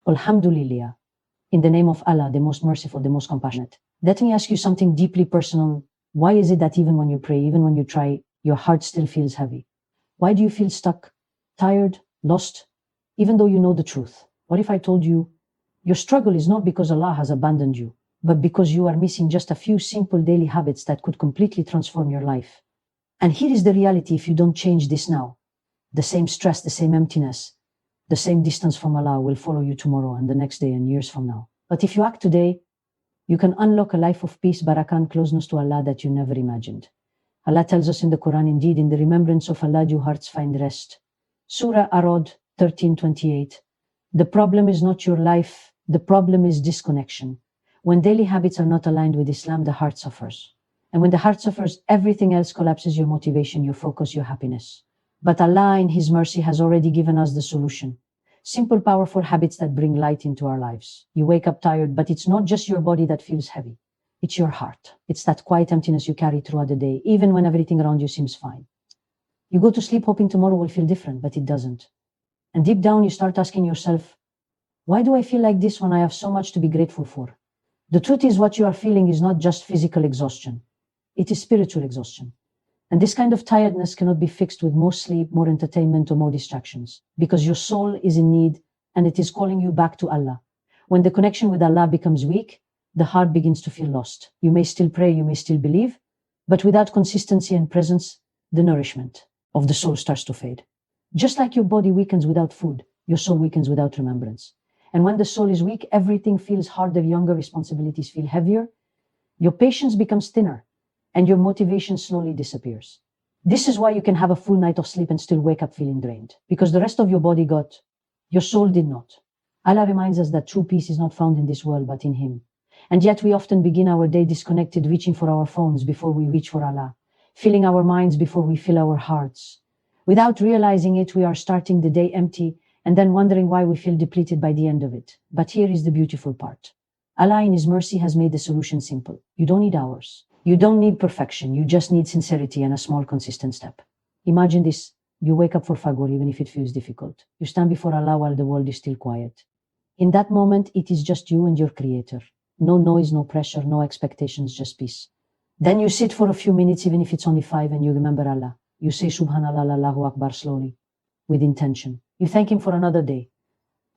Alhamdulillah. In the name of Allah, the most merciful, the most compassionate. Let me ask you something deeply personal. Why is it that even when you pray, even when you try, your heart still feels heavy? Why do you feel stuck, tired, lost, even though you know the truth? What if I told you your struggle is not because Allah has abandoned you, but because you are missing just a few simple daily habits that could completely transform your life? And here is the reality: if you don't change this now, the same stress, the same emptiness, the same distance from Allah will follow you tomorrow and the next day and years from now. But if you act today, you can unlock a life of peace, barakah, and closeness to Allah that you never imagined. Allah tells us in the Quran, indeed, in the remembrance of Allah your hearts find rest. Surah Arad 13:28. The problem is not your life, the problem is disconnection. When daily habits are not aligned with Islam, the heart suffers. And when the heart suffers, everything else collapses: your motivation, your focus, your happiness. But Allah in His mercy has already given us the solution. Simple, powerful habits that bring light into our lives. You wake up tired, but it's not just your body that feels heavy. It's your heart. It's that quiet emptiness you carry throughout the day, even when everything around you seems fine. You go to sleep hoping tomorrow will feel different, but it doesn't. And deep down, you start asking yourself, why do I feel like this when I have so much to be grateful for? The truth is, what you are feeling is not just physical exhaustion. It is spiritual exhaustion. And this kind of tiredness cannot be fixed with more sleep, more entertainment, or more distractions, because your soul is in need and it is calling you back to Allah. When the connection with Allah becomes weak, the heart begins to feel lost. You may still pray, you may still believe, but without consistency and presence, the nourishment of the soul starts to fade. Just like your body weakens without food, your soul weakens without remembrance. And when the soul is weak, everything feels harder, younger responsibilities feel heavier, your patience becomes thinner, and your motivation slowly disappears. This is why you can have a full night of sleep and still wake up feeling drained, because the rest of your body got, your soul did not. Allah reminds us that true peace is not found in this world, but in Him. And yet we often begin our day disconnected, reaching for our phones before we reach for Allah, filling our minds before we fill our hearts. Without realizing it, we are starting the day empty and then wondering why we feel depleted by the end of it. But here is the beautiful part. Allah in His mercy has made the solution simple. You don't need hours. You don't need perfection. You just need sincerity and a small consistent step. Imagine this. You wake up for Fajr even if it feels difficult. You stand before Allah while the world is still quiet. In that moment, it is just you and your Creator. No noise, no pressure, no expectations, just peace. Then you sit for a few minutes, even if it's only 5, and you remember Allah. You say Subhanallah, Allahu Akbar slowly, with intention. You thank Him for another day.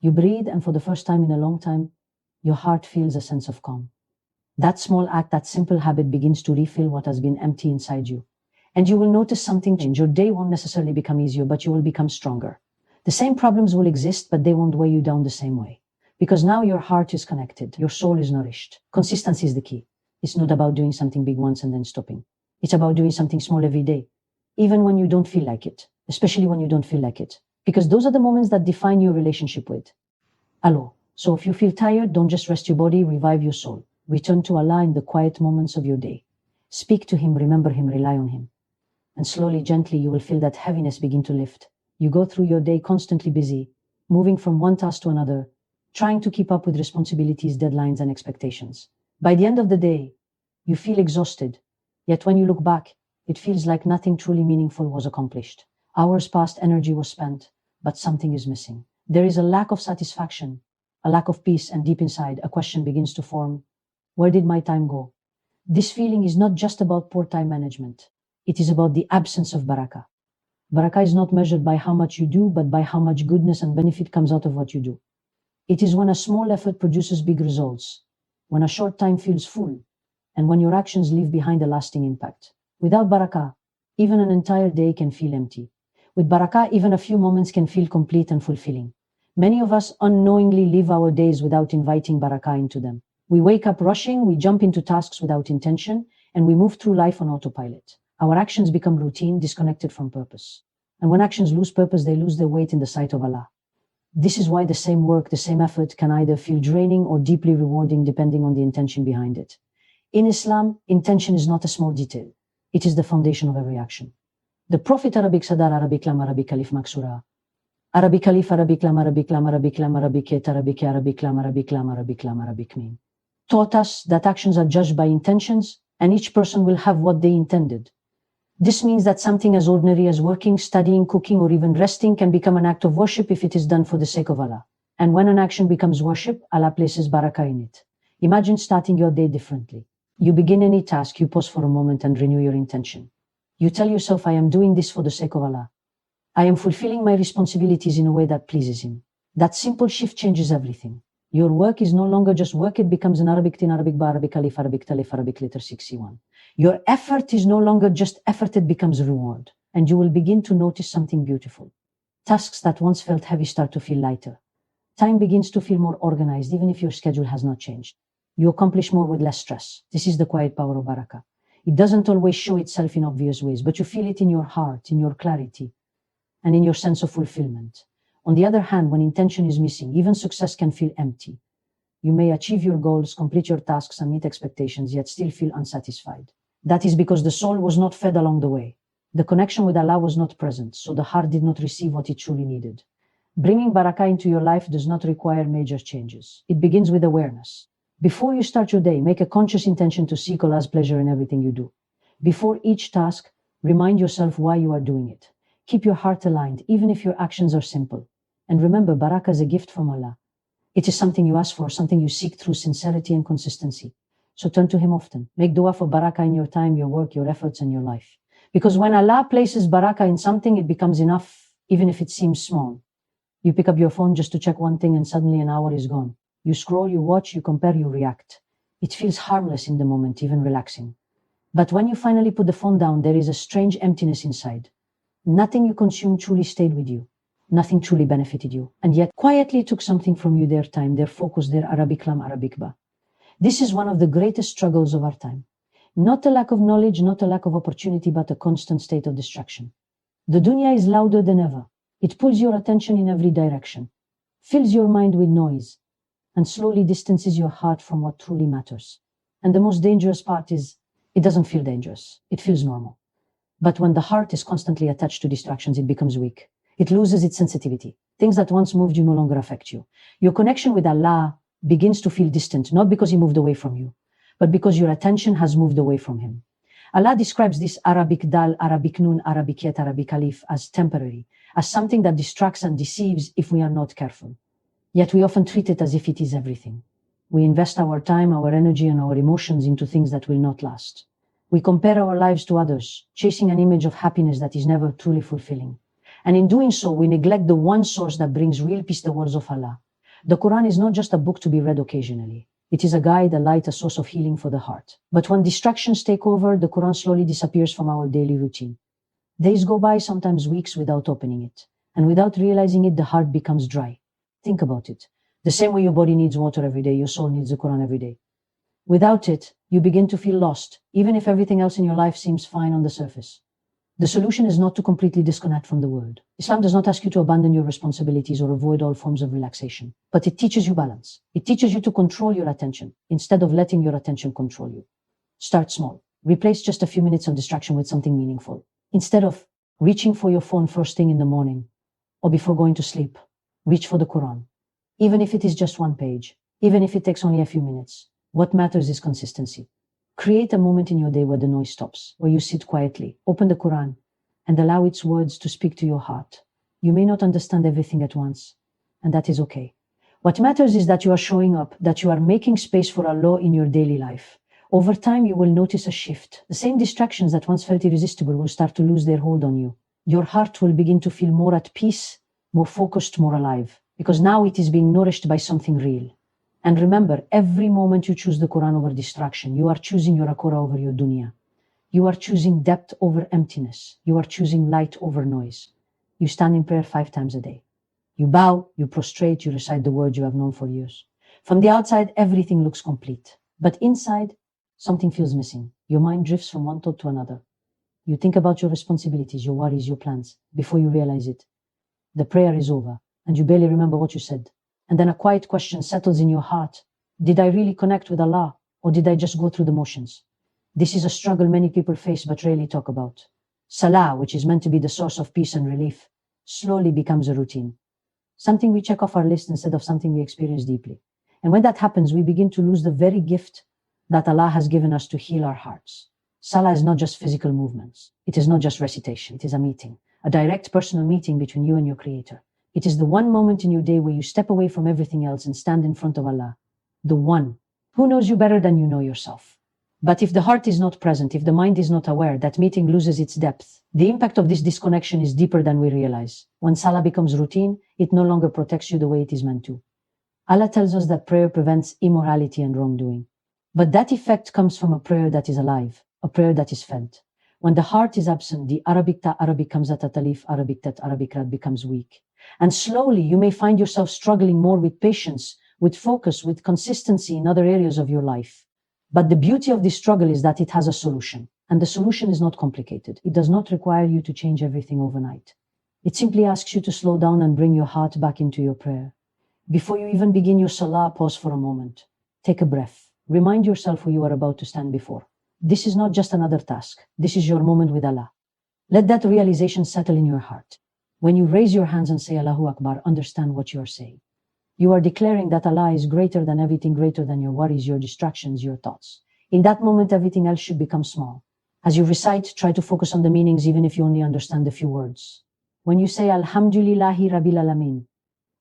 You breathe, and for the first time in a long time, your heart feels a sense of calm. That small act, that simple habit begins to refill what has been empty inside you. And you will notice something change. Your day won't necessarily become easier, but you will become stronger. The same problems will exist, but they won't weigh you down the same way. Because now your heart is connected, your soul is nourished. Consistency is the key. It's not about doing something big once and then stopping. It's about doing something small every day, even when you don't feel like it, especially when you don't feel like it. Because those are the moments that define your relationship with Allah. So if you feel tired, don't just rest your body, revive your soul. Return to Allah in the quiet moments of your day. Speak to Him, remember Him, rely on Him. And slowly, gently, you will feel that heaviness begin to lift. You go through your day constantly busy, moving from one task to another, trying to keep up with responsibilities, deadlines, and expectations. By the end of the day, you feel exhausted. Yet when you look back, it feels like nothing truly meaningful was accomplished. Hours passed, energy was spent, but something is missing. There is a lack of satisfaction, a lack of peace, and deep inside, a question begins to form. Where did my time go? This feeling is not just about poor time management. It is about the absence of barakah. Barakah is not measured by how much you do, but by how much goodness and benefit comes out of what you do. It is when a small effort produces big results, when a short time feels full, and when your actions leave behind a lasting impact. Without barakah, even an entire day can feel empty. With barakah, even a few moments can feel complete and fulfilling. Many of us unknowingly live our days without inviting barakah into them. We wake up rushing, we jump into tasks without intention, and we move through life on autopilot. Our actions become routine, disconnected from purpose. And when actions lose purpose, they lose their weight in the sight of Allah. This is why the same work, the same effort can either feel draining or deeply rewarding depending on the intention behind it. In Islam, intention is not a small detail. It is the foundation of every action. The Prophet Arabic Sadar Arabic Lam Arabic Alif Maksura Arabic Alif Arabic Lam Arabic Lam Arabic Lam Arabic Et Arabic Arabic Lam Arabic Lam Arabic Lam Arabic Mim taught us that actions are judged by intentions, and each person will have what they intended. This means that something as ordinary as working, studying, cooking, or even resting can become an act of worship if it is done for the sake of Allah. And when an action becomes worship, Allah places barakah in it. Imagine starting your day differently. You begin any task, you pause for a moment and renew your intention. You tell yourself, I am doing this for the sake of Allah. I am fulfilling my responsibilities in a way that pleases Him. That simple shift changes everything. Your work is no longer just work, it becomes an Arabic tin, Arabic ba, Arabic alif, Arabic talif, Arabic letter 61. Your effort is no longer just effort, it becomes reward. And you will begin to notice something beautiful. Tasks that once felt heavy start to feel lighter. Time begins to feel more organized, even if your schedule has not changed. You accomplish more with less stress. This is the quiet power of barakah. It doesn't always show itself in obvious ways, but you feel it in your heart, in your clarity, and in your sense of fulfillment. On the other hand, when intention is missing, even success can feel empty. You may achieve your goals, complete your tasks, and meet expectations, yet still feel unsatisfied. That is because the soul was not fed along the way. The connection with Allah was not present, so the heart did not receive what it truly needed. Bringing barakah into your life does not require major changes. It begins with awareness. Before you start your day, make a conscious intention to seek Allah's pleasure in everything you do. Before each task, remind yourself why you are doing it. Keep your heart aligned, even if your actions are simple. And remember, barakah is a gift from Allah. It is something you ask for, something you seek through sincerity and consistency. So turn to Him often. Make dua for barakah in your time, your work, your efforts, and your life. Because when Allah places barakah in something, it becomes enough, even if it seems small. You pick up your phone just to check one thing and suddenly an hour is gone. You scroll, you watch, you compare, you react. It feels harmless in the moment, even relaxing. But when you finally put the phone down, there is a strange emptiness inside. Nothing you consumed truly stayed with you. Nothing truly benefited you. And yet quietly took something from you, their time, their focus, their Arabic lam, Arabic ba. This is one of the greatest struggles of our time. Not a lack of knowledge, not a lack of opportunity, but a constant state of distraction. The dunya is louder than ever. It pulls your attention in every direction, fills your mind with noise, and slowly distances your heart from what truly matters. And the most dangerous part is, it doesn't feel dangerous. It feels normal. But when the heart is constantly attached to distractions, it becomes weak. It loses its sensitivity. Things that once moved you no longer affect you. Your connection with Allah begins to feel distant, not because He moved away from you, but because your attention has moved away from Him. Allah describes this Arabic dal, Arabic nun, Arabic yet, Arabic alif as temporary, as something that distracts and deceives if we are not careful. Yet we often treat it as if it is everything. We invest our time, our energy, and our emotions into things that will not last. We compare our lives to others, chasing an image of happiness that is never truly fulfilling. And in doing so, we neglect the one source that brings real peace, the words of Allah. The Quran is not just a book to be read occasionally. It is a guide, a light, a source of healing for the heart. But when distractions take over, the Quran slowly disappears from our daily routine. Days go by, sometimes weeks, without opening it. And without realizing it, the heart becomes dry. Think about it. The same way your body needs water every day, your soul needs the Quran every day. Without it, you begin to feel lost, even if everything else in your life seems fine on the surface. The solution is not to completely disconnect from the world. Islam does not ask you to abandon your responsibilities or avoid all forms of relaxation, but it teaches you balance. It teaches you to control your attention instead of letting your attention control you. Start small. Replace just a few minutes of distraction with something meaningful. Instead of reaching for your phone first thing in the morning or before going to sleep, reach for the Quran. Even if it is just one page, even if it takes only a few minutes, what matters is consistency. Create a moment in your day where the noise stops, where you sit quietly, open the Quran, and allow its words to speak to your heart. You may not understand everything at once, and that is okay. What matters is that you are showing up, that you are making space for Allah in your daily life. Over time, you will notice a shift. The same distractions that once felt irresistible will start to lose their hold on you. Your heart will begin to feel more at peace, more focused, more alive, because now it is being nourished by something real. And remember, every moment you choose the Quran over distraction, you are choosing your akora over your dunya. You are choosing depth over emptiness. You are choosing light over noise. You stand in prayer 5 times a day. You bow, you prostrate, you recite the words you have known for years. From the outside, everything looks complete. But inside, something feels missing. Your mind drifts from one thought to another. You think about your responsibilities, your worries, your plans. Before you realize it, the prayer is over, and you barely remember what you said. And then a quiet question settles in your heart. Did I really connect with Allah, or did I just go through the motions? This is a struggle many people face but rarely talk about. Salah, which is meant to be the source of peace and relief, slowly becomes a routine. Something we check off our list instead of something we experience deeply. And when that happens, we begin to lose the very gift that Allah has given us to heal our hearts. Salah is not just physical movements. It is not just recitation. It is a meeting, a direct personal meeting between you and your Creator. It is the one moment in your day where you step away from everything else and stand in front of Allah, the one who knows you better than you know yourself. But if the heart is not present, if the mind is not aware, that meeting loses its depth. The impact of this disconnection is deeper than we realize. When salah becomes routine, it no longer protects you the way it is meant to. Allah tells us that prayer prevents immorality and wrongdoing. But that effect comes from a prayer that is alive, a prayer that is felt. When the heart is absent, the Arabic ta Arabic comes at alif, Arabic tat Arabic rat becomes weak. And slowly you may find yourself struggling more with patience, with focus, with consistency in other areas of your life. But the beauty of this struggle is that it has a solution. And the solution is not complicated. It does not require you to change everything overnight. It simply asks you to slow down and bring your heart back into your prayer. Before you even begin your salah, pause for a moment. Take a breath. Remind yourself who you are about to stand before. This is not just another task. This is your moment with Allah. Let that realization settle in your heart. When you raise your hands and say Allahu Akbar, understand what you are saying. You are declaring that Allah is greater than everything, greater than your worries, your distractions, your thoughts. In that moment, everything else should become small. As you recite, try to focus on the meanings, even if you only understand a few words. When you say Alhamdulillahi Rabbil Alamin,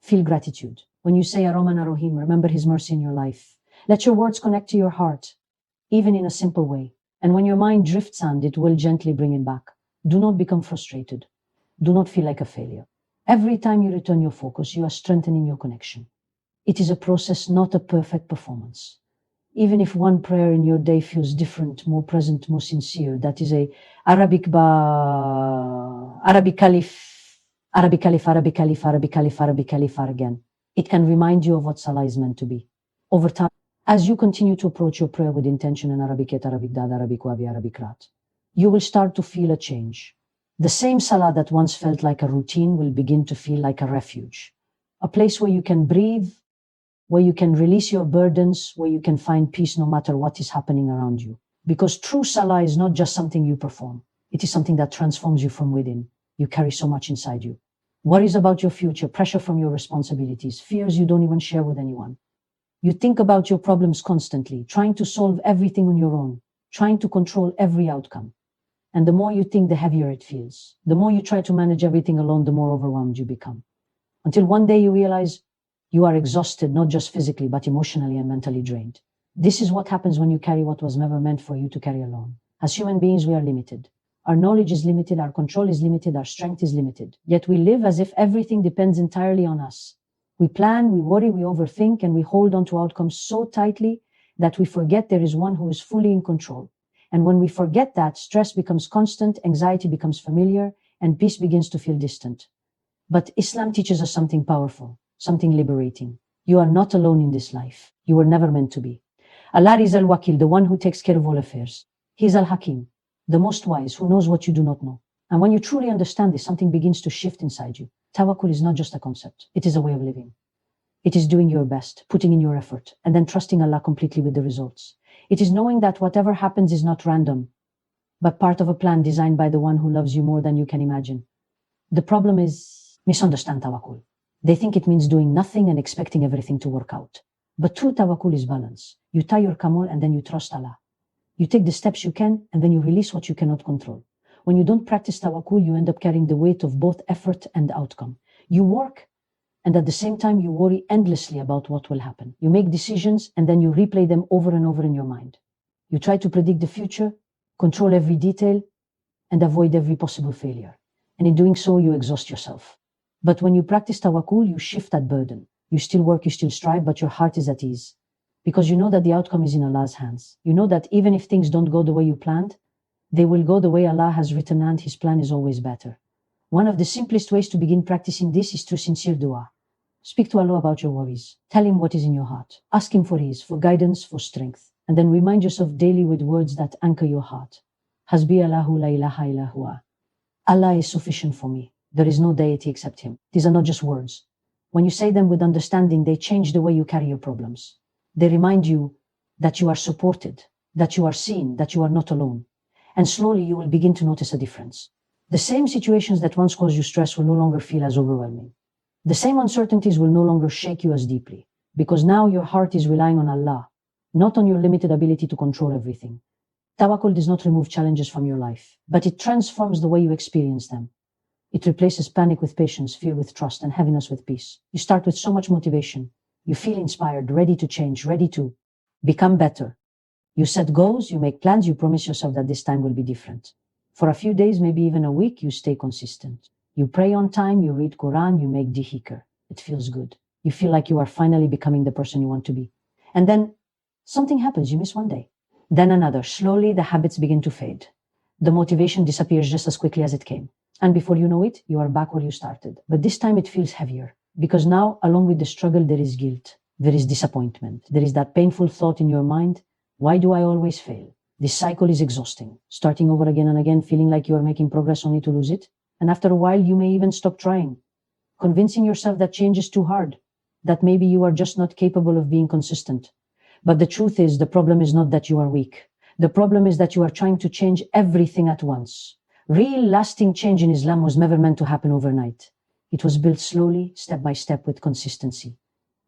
feel gratitude. When you say Ar-Rahman Ar-Rahim, remember His mercy in your life. Let your words connect to your heart, even in a simple way. And when your mind drifts and it will gently bring it back. Do not become frustrated. Do not feel like a failure. Every time you return your focus, you are strengthening your connection. It is a process, not a perfect performance. Even if one prayer in your day feels different, more present, more sincere, that is a Arabic Alif, Arabic Alif, Arabic Alif, Arabic Alif, Arabic Alif again. It can remind you of what salah is meant to be. Over time, as you continue to approach your prayer with intention in Arabic Yet, Arabic Dad, Arabic Wabi, Arabic Rat, you will start to feel a change. The same salah that once felt like a routine will begin to feel like a refuge, a place where you can breathe, where you can release your burdens, where you can find peace no matter what is happening around you. Because true salah is not just something you perform. It is something that transforms you from within. You carry so much inside you. Worries about your future, pressure from your responsibilities, fears you don't even share with anyone. You think about your problems constantly, trying to solve everything on your own, trying to control every outcome. And the more you think, the heavier it feels. The more you try to manage everything alone, the more overwhelmed you become. Until one day you realize you are exhausted, not just physically, but emotionally and mentally drained. This is what happens when you carry what was never meant for you to carry alone. As human beings, we are limited. Our knowledge is limited, our control is limited, our strength is limited. Yet we live as if everything depends entirely on us. We plan, we worry, we overthink, and we hold on to outcomes so tightly that we forget there is one who is fully in control. And when we forget that, stress becomes constant, anxiety becomes familiar, and peace begins to feel distant. But Islam teaches us something powerful, something liberating. You are not alone in this life. You were never meant to be. Allah is Al-Wakil, the one who takes care of all affairs. He is Al-Hakim, the most wise, who knows what you do not know. And when you truly understand this, something begins to shift inside you. Tawakkul is not just a concept. It is a way of living. It is doing your best, putting in your effort, and then trusting Allah completely with the results. It is knowing that whatever happens is not random, but part of a plan designed by the one who loves you more than you can imagine. The problem is misunderstand tawakkul. They think it means doing nothing and expecting everything to work out. But true tawakkul is balance. You tie your camel and then you trust Allah. You take the steps you can and then you release what you cannot control. When you don't practice tawakkul, you end up carrying the weight of both effort and outcome. You work, and at the same time you worry endlessly about what will happen. You make decisions and then you replay them over and over in your mind. You try to predict the future, control every detail, and avoid every possible failure. And in doing so, you exhaust yourself. But when you practice tawakkul, you shift that burden. You still work, you still strive, but your heart is at ease. Because you know that the outcome is in Allah's hands. You know that even if things don't go the way you planned, they will go the way Allah has written, and His plan is always better. One of the simplest ways to begin practicing this is through sincere dua. Speak to Allah about your worries. Tell Him what is in your heart. Ask Him for ease, for guidance, for strength. And then remind yourself daily with words that anchor your heart. Hasbi Allahu la ilaha illa huwa. Allah is sufficient for me. There is no deity except Him. These are not just words. When you say them with understanding, they change the way you carry your problems. They remind you that you are supported, that you are seen, that you are not alone. And slowly you will begin to notice a difference. The same situations that once caused you stress will no longer feel as overwhelming. The same uncertainties will no longer shake you as deeply, because now your heart is relying on Allah, not on your limited ability to control everything. Tawakkul does not remove challenges from your life, but it transforms the way you experience them. It replaces panic with patience, fear with trust, and heaviness with peace. You start with so much motivation. You feel inspired, ready to change, ready to become better. You set goals, you make plans, you promise yourself that this time will be different. For a few days, maybe even a week, you stay consistent. You pray on time, you read Quran, you make dhikr. It feels good. You feel like you are finally becoming the person you want to be. And then something happens, you miss one day. Then another. Slowly, the habits begin to fade. The motivation disappears just as quickly as it came. And before you know it, you are back where you started. But this time it feels heavier. Because now, along with the struggle, there is guilt. There is disappointment. There is that painful thought in your mind. Why do I always fail? This cycle is exhausting. Starting over again and again, feeling like you are making progress only to lose it. And after a while, you may even stop trying. Convincing yourself that change is too hard. That maybe you are just not capable of being consistent. But the truth is, the problem is not that you are weak. The problem is that you are trying to change everything at once. Real lasting change in Islam was never meant to happen overnight. It was built slowly, step by step, with consistency.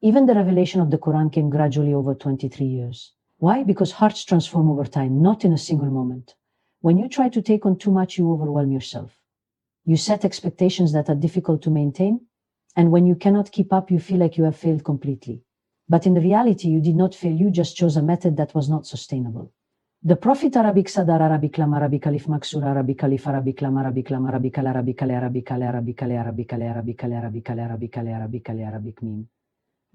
Even the revelation of the Quran came gradually over 23 years. Why? Because hearts transform over time, not in a single moment. When you try to take on too much, you overwhelm yourself. You set expectations that are difficult to maintain, and when you cannot keep up, you feel like you have failed completely. But in the reality, you did not fail, you just chose a method that was not sustainable. The Prophet Arabic Sadar Arabic Lam Arabic Alif Maksur Arabic Alif Arabic Lam Arabic Lam Arabic Al Arabic Al Arabic Al Arabic Al Arabic Al Arabic Al Arabic Al Arabic Al Arabic Al Arabic Meme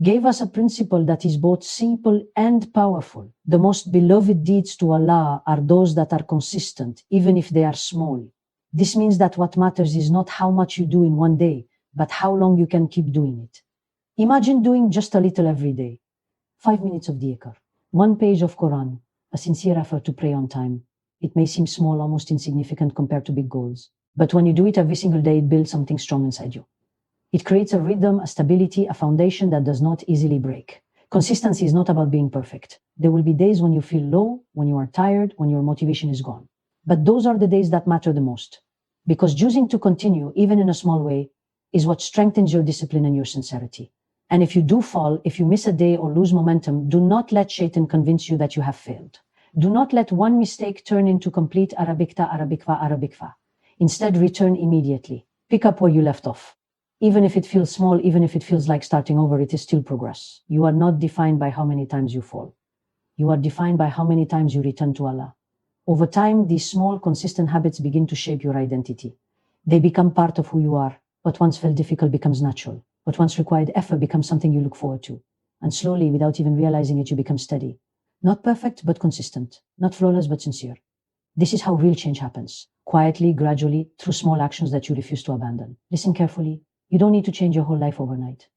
gave us a principle that is both simple and powerful. The most beloved deeds to Allah are those that are consistent, even if they are small. This means that what matters is not how much you do in one day, but how long you can keep doing it. Imagine doing just a little every day. 5 minutes of dhikr, 1 page of Quran, a sincere effort to pray on time. It may seem small, almost insignificant compared to big goals. But when you do it every single day, it builds something strong inside you. It creates a rhythm, a stability, a foundation that does not easily break. Consistency is not about being perfect. There will be days when you feel low, when you are tired, when your motivation is gone. But those are the days that matter the most. Because choosing to continue, even in a small way, is what strengthens your discipline and your sincerity. And if you do fall, if you miss a day or lose momentum, do not let Shaitan convince you that you have failed. Do not let one mistake turn into complete Arabikfa. Instead, return immediately. Pick up where you left off. Even if it feels small, even if it feels like starting over, it is still progress. You are not defined by how many times you fall. You are defined by how many times you return to Allah. Over time, these small, consistent habits begin to shape your identity. They become part of who you are. What once felt difficult becomes natural. What once required effort becomes something you look forward to. And slowly, without even realizing it, you become steady. Not perfect, but consistent. Not flawless, but sincere. This is how real change happens. Quietly, gradually, through small actions that you refuse to abandon. Listen carefully. You don't need to change your whole life overnight.